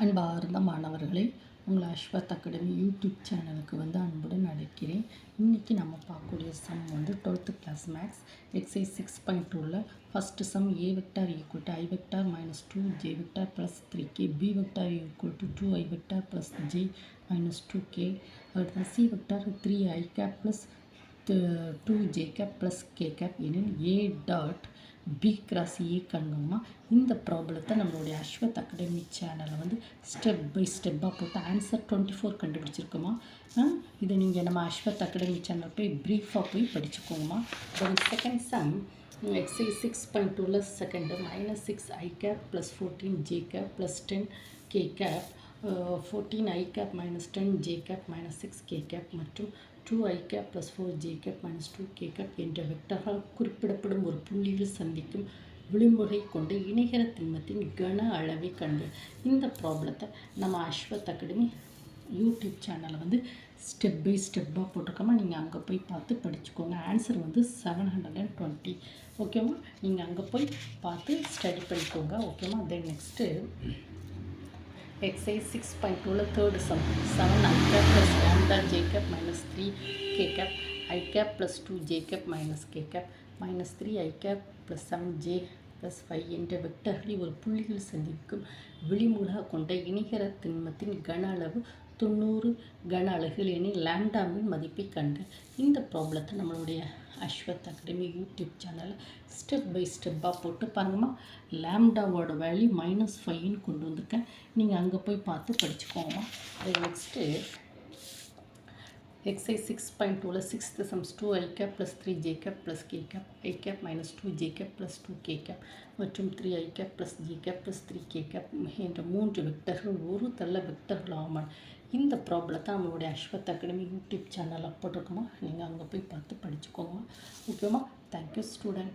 அன்பார்ந்த மாணவர்களே, உங்கள் அஸ்வத் அகாடமி யூடியூப் சேனலுக்கு அன்புடன் அழைக்கிறேன். இன்றைக்கி நம்ம பார்க்கக்கூடிய sum 12th class maths exercise 6.2ல் first sum a vector equal to I vector minus 2j vector plus 3k, b vector equal to 2I vector plus j minus 2k, அடுத்து c vector 3I cap plus 2j cap plus k cap எனில் a dot B cross A கண்டுமா. இந்த ப்ராப்ளத்தை நம்மளுடைய Aswath academy சேனலில் step by ஸ்டெப்பாக போட்டு answer 24 கண்டுபிடிச்சிருக்கோமா. இதை நீங்கள் நம்ம அஸ்வத் அகாடமி சேனல் போய் ப்ரீஃபாக போய் படிச்சுக்கோங்கம்மா. ஒரு செகண்ட் சம் எக்ஸைஸ் 6.2ல் second -6I cap plus 14j cap plus 10k cap, 14I cap minus 10j cap minus 6k cap மற்றும் 2I cap plus 4j cap minus 2k cap என்ற வெக்டர்கள் குறிப்பிடப்படும் ஒரு புள்ளியில் சந்திக்கும் விளிம்புகை கொண்டு இணைகர திண்மத்தின் கன அளவை கண்டு. இந்த ப்ராப்ளத்தை நம்ம அஸ்வத் அகாடமி யூடியூப் சேனலில் ஸ்டெப் பை ஸ்டெப்பாக போட்டிருக்கோமா. நீங்கள் அங்கே போய் பார்த்து படிச்சுக்கோங்க. ஆன்சர் 720. ஓகேம்மா, நீங்கள் அங்கே போய் பார்த்து ஸ்டடி பண்ணிக்கோங்க. ஓகேம்மா. Then next exercise 6.2 third sum 7I cap plus lambda j cap minus 3k cap I cap plus 2j cap minus k cap minus 3I cap plus 7j plus 5 என்ற வெக்டர்களை ஒரு புள்ளியில் சந்திக்கும் விளிம்புகளாக கொண்ட இணைகர திண்மத்தின் கன அளவு 90 கன அலகுகள் எனில் லாம்டாவின் மதிப்பை கண்டு. இந்த ப்ராப்ளத்தை நம்மளுடைய அஸ்வத் அகாடமி யூடியூப் சேனலில் ஸ்டெப் பை ஸ்டெப்பாக போட்டு பாருங்கம்மா. லாம்டாவோட வேல்யூ -5ன்னு கொண்டு வந்திருக்கேன். நீங்கள் அங்கே போய் பார்த்து படிச்சுக்கோங்கம்மா. அது next exercise 6.2ல் 6th sums 2I cap plus 3j cap plus k cap I cap minus 2j cap plus 2k cap மற்றும் 3I cap plus j cap plus 3k cap என்ற 3 வெக்டர்கள் ஒரு தள்ள வெக்டர்கள் ஆமாம். இந்த ப்ராப்ளத்தை நம்மளுடைய அஸ்வத் அகாடமி யூடியூப் சேனலில் போட்டிருக்கோமா. நீங்கள் அங்கே போய் பார்த்து படிச்சுக்கோங்க. ஓகேம்மா. Thank you student.